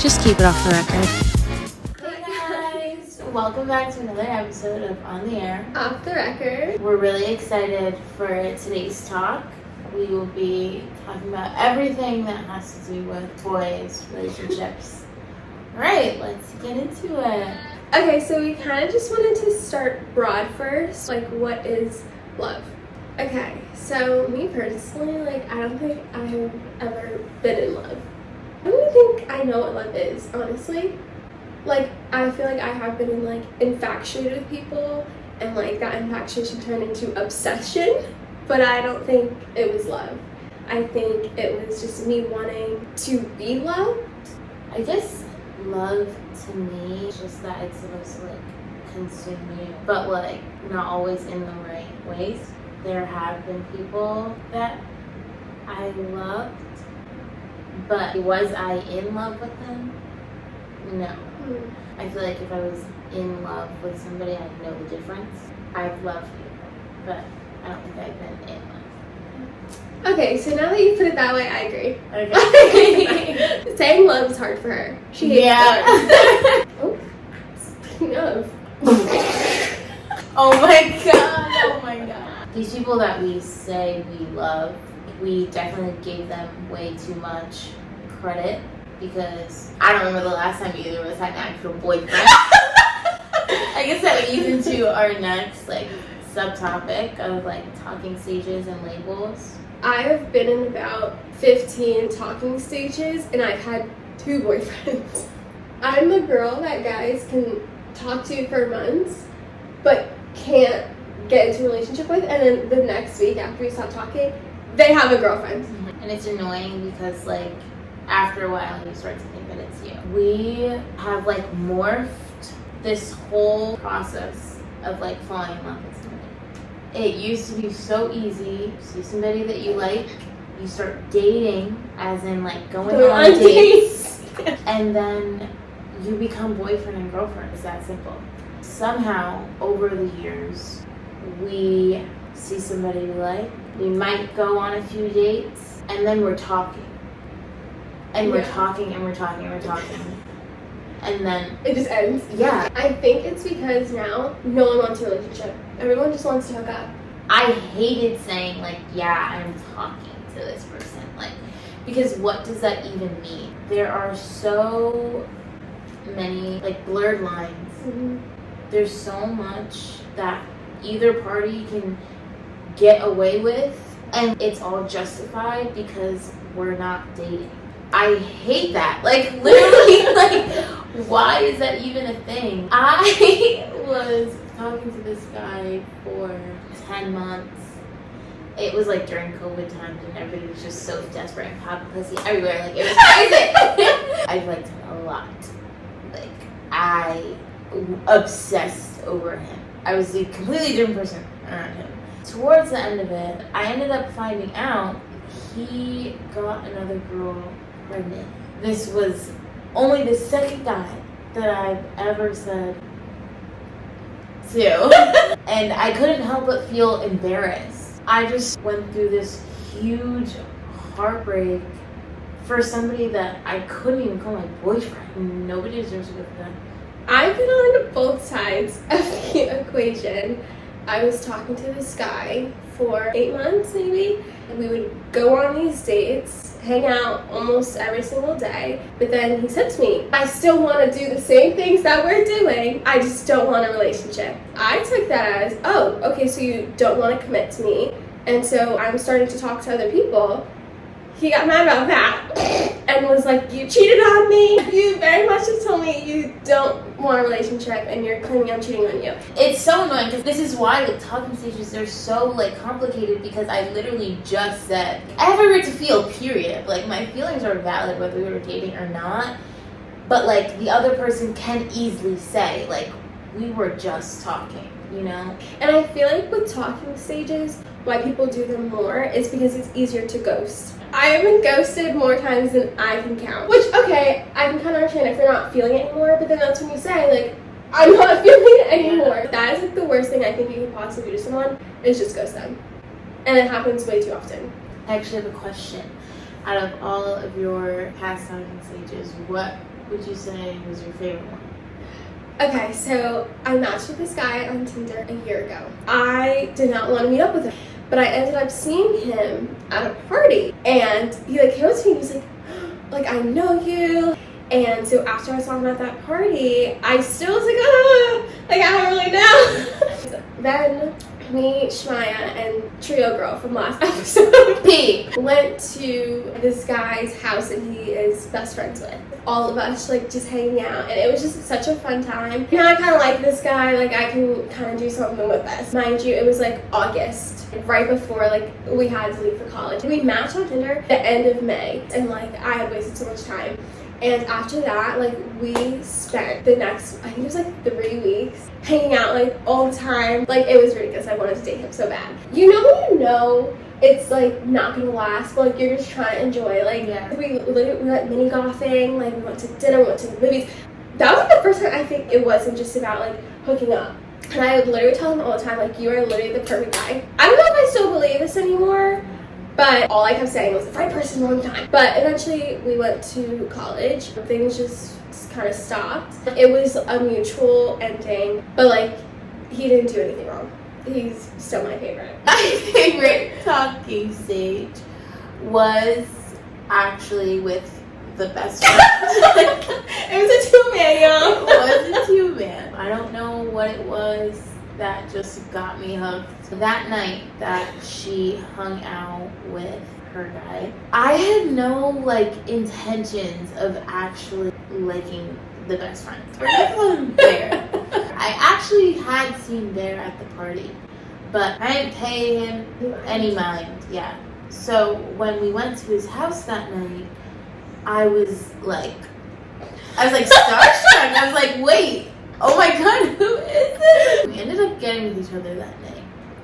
Just keep it off the record. Hey guys, welcome back to another episode of On the Air. Off the record. We're really excited for today's talk. We will be talking about everything that has to do with boys, relationships. Alright, let's get into it. Okay, so we kind of just wanted to start broad first. Like, what is love? Okay, so me personally, I don't think I have ever been in love. I don't even think I know what love is, honestly. I feel like I have been infatuated with people, and that infatuation turned into obsession, but I don't think it was love. I think it was just me wanting to be loved. I guess love to me is just that it's supposed to consume you, but not always in the right ways. There have been people that I loved, but was I in love with them? No. I feel like if I was in love with somebody, I'd know the difference. I've loved people, but I don't think I've been in love. Okay, so now that you put it that way, I agree. Okay. Saying love is hard for her. She hates it. Oh, speaking of. Oh my god. These people that we say we love, we definitely gave them way too much credit because I don't remember the last time either of us had an actual boyfriend. I guess that leads into our next subtopic of talking stages and labels. I have been in about 15 talking stages and I've had 2 boyfriends. I'm the girl that guys can talk to for months but can't get into a relationship with, and then the next week after we stop talking, they have a girlfriend. And it's annoying because after a while you start to think that it's you. We have morphed this whole process of falling in love with somebody. It used to be so easy. You see somebody that you like, you start dating, as in going on dates, and then you become boyfriend and girlfriend. It's that simple. Somehow, over the years, we see somebody we like, we might go on a few dates, and then we're talking. And we're talking, and we're talking, and we're talking. And then it just ends. Yeah. I think it's because now no one wants a relationship. Everyone just wants to hook up. I hated saying yeah, I'm talking to this person. Because what does that even mean? There are so many blurred lines. Mm-hmm. There's so much that either party can get away with, and it's all justified because we're not dating. I hate that. Literally, why is that even a thing? I was talking to this guy for 10 months. It was during COVID times and everybody was just so desperate and popping pussy everywhere. It was crazy. I liked him a lot. I obsessed over him. I was a completely different person around him. Towards the end of it, I ended up finding out he got another girl pregnant. This was only the second guy that I've ever said to. And I couldn't help but feel embarrassed. I just went through this huge heartbreak for somebody that I couldn't even call my boyfriend. Nobody deserves to go through that. I've been on both sides of the equation. I was talking to this guy for 8 months maybe. We would go on these dates, hang out almost every single day, but then he said to me, I still want to do the same things that we're doing, I just don't want a relationship. I took that as, oh, okay, so you don't want to commit to me, and so I'm starting to talk to other people. He got mad about that and was like, you cheated on me. You very much just told me you don't want a relationship and you're claiming I'm cheating on you. It's so annoying because this is why talking stages, they're so complicated, because I literally just said I have a right to feel, period. My feelings are valid whether we were dating or not, but the other person can easily say we were just talking, And I feel with talking stages, why people do them more is because it's easier to ghost. I have been ghosted more times than I can count. Which, okay, I can kind of understand if you're not feeling it anymore, but then that's when you say, I'm not feeling it anymore. Yeah. That is the worst thing I think you could possibly do to someone, is just ghost them. And it happens way too often. I actually have a question. Out of all of your past talking stages, what would you say was your favorite one? Okay, so I matched with this guy on Tinder a year ago. I did not want to meet up with him, but I ended up seeing him at a party, and he like came up to me and he was like, I know you. And so after I saw him at that party, I still was like, I don't really know. Then me, Shamaya, and Trio Girl from last episode went to this guy's house and he is best friends with. All of us like just hanging out, and it was just such a fun time. You know, I kind of like this guy, like I can kind of do something with this. Mind you, it was like August, right before like we had to leave for college. We matched on Tinder the end of May, and like I had wasted so much time. And after that, like, we spent the next, I think it was like 3 weeks, hanging out like all the time. Like, it was ridiculous. I wanted to date him so bad. You know when you know it's like not gonna last, but like you're just trying to enjoy. Like, yeah. we went mini golfing, like we went to dinner, we went to the movies. That was like the first time I think it wasn't just about like hooking up. And I would literally tell him all the time, like, you are literally the perfect guy. I don't know if I still believe this anymore, but all I kept saying was the right person, wrong time. But eventually we went to college. Things just kind of stopped. It was a mutual ending, but like he didn't do anything wrong. He's still my favorite. My favorite talking stage was actually with the best friend. It was a two-man, y'all. It was a two-man. I don't know what it was that just got me hooked. That night that she hung out with her guy, I had no like intentions of actually liking the best friend. We're gonna call him Bear. I actually had seen Bear at the party, but I didn't pay him any mind. Yeah. So when we went to his house that night, I was like starstruck. I was like, wait. Oh my god, who is this? We ended up getting with each other that night.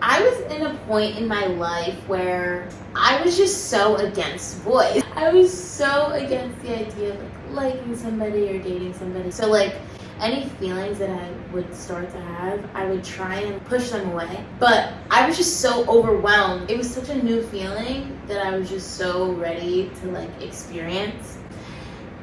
I was in a point in my life where I was just so against boys. I was so against the idea of like liking somebody or dating somebody. So like any feelings that I would start to have, I would try and push them away. But I was just so overwhelmed. It was such a new feeling that I was just so ready to like experience.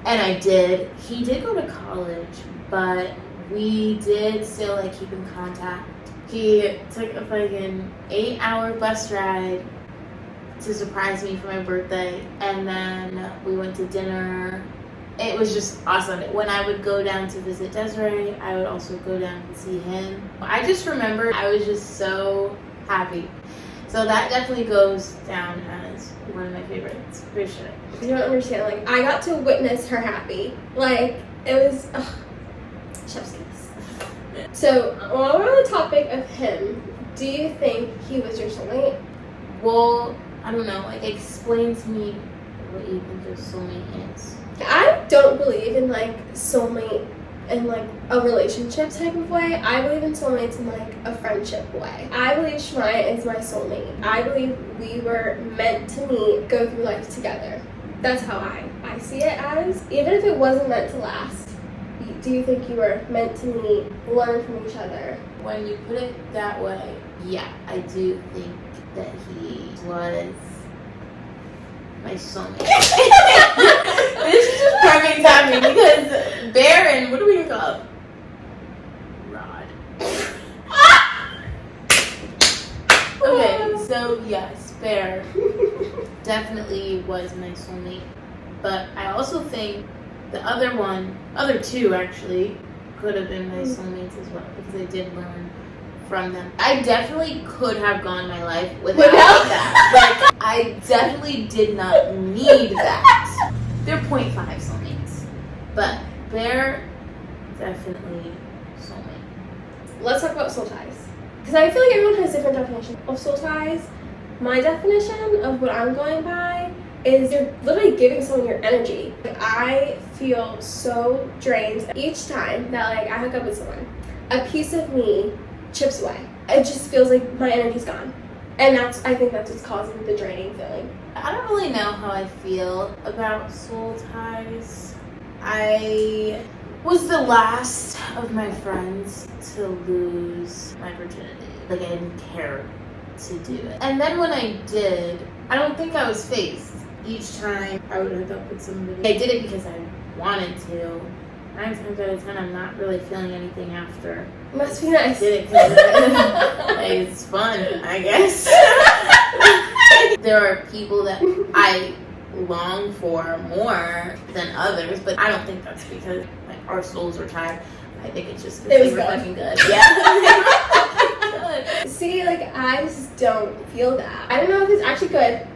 And I did. He did go to college, but we did still like keep in contact. He took a fucking 8-hour bus ride to surprise me for my birthday, and then we went to dinner. It was just awesome. When I would go down to visit Desiree, I would also go down and see him. I just remember I was just so happy. So that definitely goes down as one of my favorites, for sure. You don't understand, like, I got to witness her happy. Like, it was, chef's kiss. So, while we're on the topic of him, do you think he was your soulmate? Well, I don't know, like, explain to me what you think a soulmate is. I don't believe in, like, soulmate in, like, a relationship type of way. I believe in soulmates in, like, a friendship way. I believe Shamaya is my soulmate. I believe we were meant to meet, go through life together. That's how I see it as. Even if it wasn't meant to last, do you think you were meant to meet, learn from each other? When you put it that way, yeah, I do think that he was my soulmate. This is just perfect timing because Baron, what do we call him? Rod. Okay, so yes, Bear definitely was my soulmate. But I also think the other two actually, could have been my soulmates as well because I did learn from them. I definitely could have gone my life without that. Like, I definitely did not need that. They're 0.5 soulmates, but they're definitely soulmate. Let's talk about soul ties. Because I feel like everyone has different definitions of soul ties. My definition of what I'm going by is you're literally giving someone your energy. Like, I feel so drained each time that like I hook up with someone. A piece of me chips away. It just feels like my energy's gone. And I think that's what's causing the draining feeling. I don't really know how I feel about soul ties. I was the last of my friends to lose my virginity. Like, I didn't care to do it. And then when I did, I don't think I was phased. Each time I would hook up with somebody, I did it because I wanted to, 9 times out of 10, I'm not really feeling anything after. Must be nice. Did it 'cause like, it's fun, I guess. There are people that I long for more than others, but I don't think that's because like our souls are tied. I think it's just because they were fucking good. Yeah. See, like, I just don't feel that. I don't know if it's actually good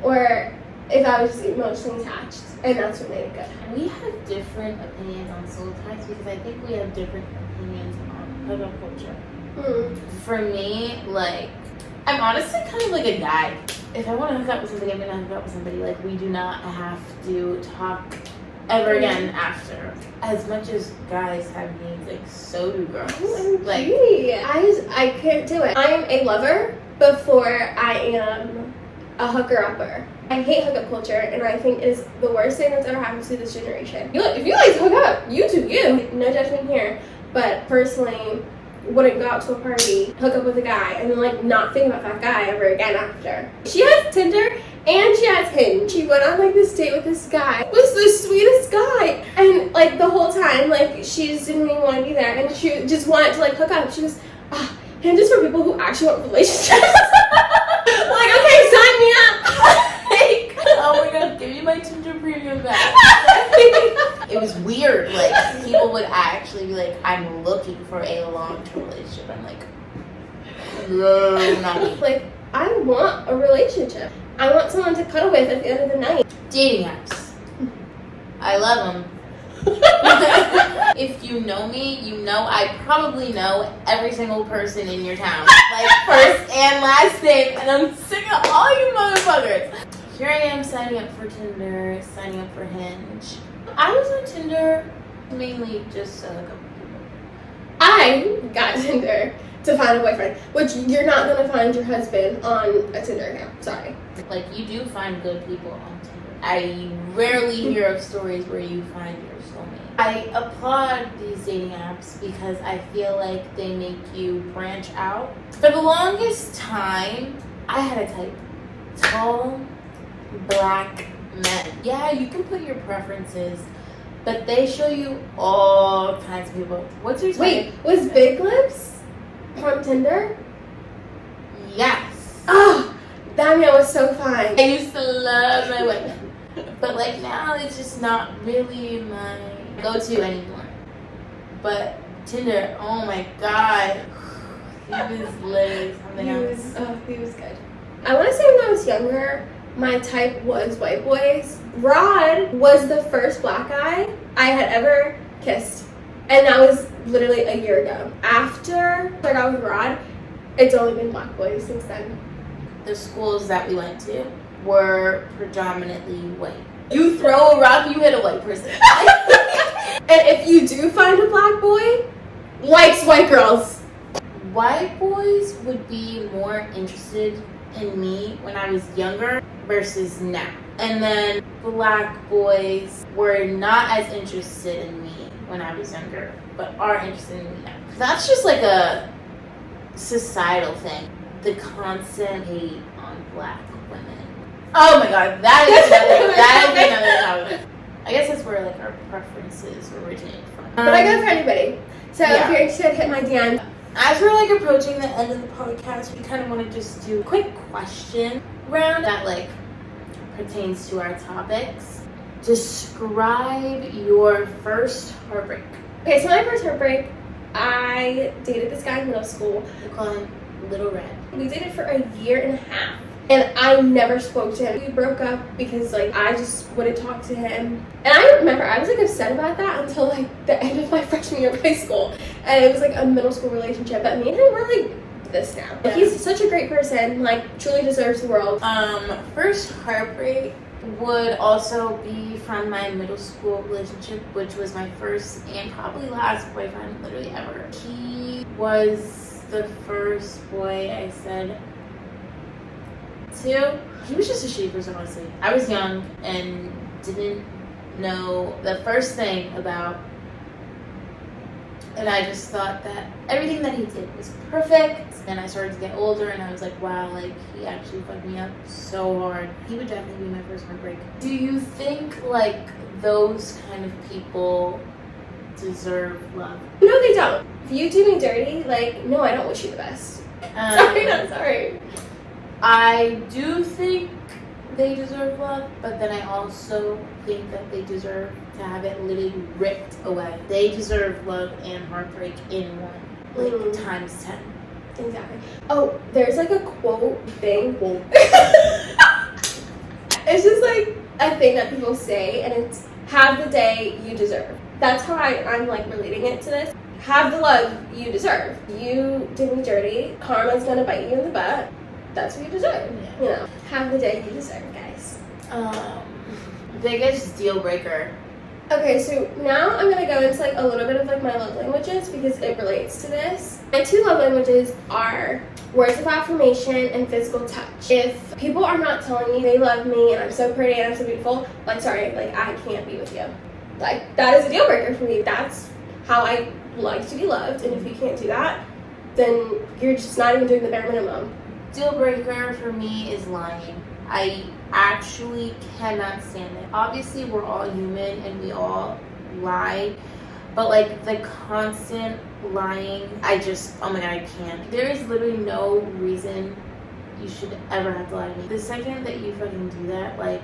or if I was just emotionally attached, and that's what made it good. We have different opinions on soul ties because I think we have different opinions on hookup culture. For me, like, I'm honestly kind of like a guy. If I want to hook up with somebody, I'm going to hook up with somebody. Like, we do not have to talk ever again after. As much as guys have needs, like, so do girls. Like, I can't do it. I am a lover before I am a hooker-upper. I hate hookup culture, and I think it is the worst thing that's ever happened to this generation. If you like to hook up, you do you. No judgment here. But personally, wouldn't go out to a party, hook up with a guy, and then like not think about that guy ever again after. She has Tinder and she has Hinge. She went on like this date with this guy. It was the sweetest guy. And like the whole time, like she just didn't even want to be there, and she just wanted to like hook up. She goes, Hinge is for people who actually want relationships. Like, okay, sign me up. oh my god, give me my Tinder premium back. It was weird. Like, people would actually be like, I'm looking for a long-term relationship. I'm like, no, not me. Like, I want a relationship. I want someone to cuddle with at the end of the night. Dating apps. I love them. If you know me, you know I probably know every single person in your town. Like, first and last name. And I'm sick of all you motherfuckers. Here I am signing up for Tinder, signing up for Hinge. I was on Tinder mainly just to hook up with people. I got Tinder to find a boyfriend, which you're not going to find your husband on a Tinder account. Sorry. Like, you do find good people on Tinder. I rarely hear of stories where you find your soulmate. I applaud these dating apps because I feel like they make you branch out. For the longest time, I had a type. Tall, black men. Yeah, you can put your preferences, but they show you all kinds of people. What's your type? Wait, was Big Lips on Tinder? Yes. Oh, that man was so fine. I used to love my women. But like now it's just not really my go-to anymore. But Tinder, oh my god. He was lit. Something else. He was good. I want to say when I was younger, my type was white boys. Rod was the first black guy I had ever kissed. And that was literally a year ago. After I got with Rod, it's only been black boys since then. The schools that we went to were predominantly white. You throw a rock, you hit a white person. And if you do find a black boy, likes white girls. White boys would be more interested in me when I was younger versus now. And then black boys were not as interested in me when I was younger, but are interested in me now. That's just like a societal thing. The constant hate on black women. Oh my god, that is another topic. I guess that's where like our preferences originate from. But I go for anybody. So if you're interested, hit my DM. As we're like approaching the end of the podcast, we kind of want to just do a quick question round that like pertains to our topics. Describe your first heartbreak. Okay, so my first heartbreak, I dated this guy in middle school. We call him Little Red. We dated for a year and a half. And I never spoke to him. We broke up because like I just wouldn't talk to him. And I remember I was like upset about that until like the end of my freshman year of high school. And it was like a middle school relationship. But me and him were like this now. Yeah. He's such a great person, like truly deserves the world. First heartbreak would also be from my middle school relationship, which was my first and probably last boyfriend literally ever. He was the first boy I said to. He was just a shitty person, honestly. I was young and didn't know the first thing about And I just thought that everything that he did was perfect. Then I started to get older and I was like, wow, like he actually fucked me up so hard. He would definitely be my first heartbreak. Do you think like those kind of people deserve love? No, they don't. If you do me dirty, like, no, I don't wish you the best. Sorry, not sorry. I do think they deserve love, but then I also think that they deserve to have it literally ripped away. They deserve love and heartbreak in one, like times 10. Exactly. Oh, there's like a quote thing. It's just like a thing that people say, and it's have the day you deserve. That's how I'm like relating it to this. Have the love you deserve. You did me dirty. Karma's gonna bite you in the butt. That's what you deserve. Yeah. You know, have the day you deserve, guys. Biggest deal breaker. Okay, so now I'm gonna go into like a little bit of like my love languages because it relates to this. My 2 love languages are words of affirmation and physical touch. If people are not telling you they love me and I'm so pretty and I'm so beautiful, like sorry, like I can't be with you. Like that is a deal breaker for me. That's how I like to be loved, and if you can't do that, then you're just not even doing the bare minimum. Deal breaker for me is lying. I actually cannot stand it. Obviously, we're all human and we all lie, but like the constant lying, oh my god, I can't. There is literally no reason you should ever have to lie to me. The second that you fucking do that, like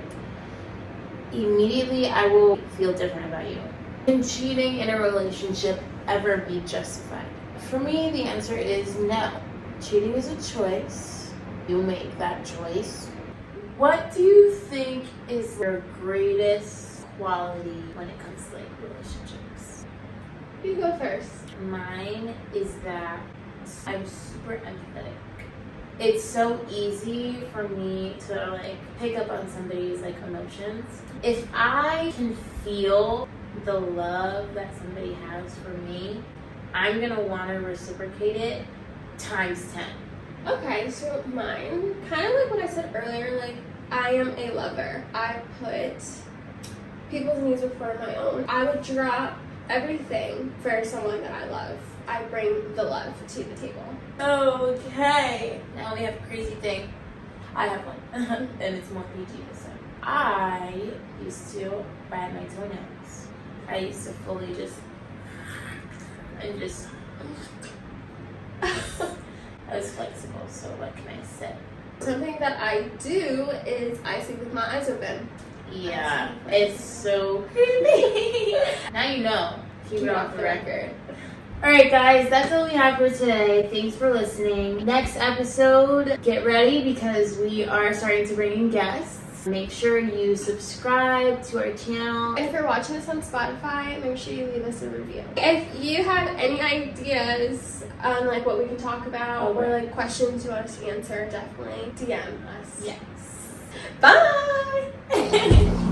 immediately I will feel different about you. Can cheating in a relationship ever be justified? For me, the answer is no. Cheating is a choice. You make that choice. What do you think is your greatest quality when it comes to like relationships? You go first. Mine is that I'm super empathetic. It's so easy for me to like pick up on somebody's like emotions. If I can feel the love that somebody has for me, I'm gonna want to reciprocate it times 10. Okay, so mine, kind of like what I said earlier, like I am a lover. I put people's needs before my own. I would drop everything for someone that I love. I bring the love to the table. Okay. Now we have a crazy thing. I have one, and it's more PG this time. I used to bite my toenails. I used to fully just I was flexible, so what can I say? Something that I do is I sleep with my eyes open. Yeah, it's so creepy. Now you know. Keep it off the record. Alright guys, that's all we have for today. Thanks for listening. Next episode, get ready because we are starting to bring in guests. Make sure you subscribe to our channel. And if you're watching this on Spotify, make sure you leave us a review. If you have any ideas on like what we can talk about or like questions you want us to answer, definitely DM us. Yes. Bye!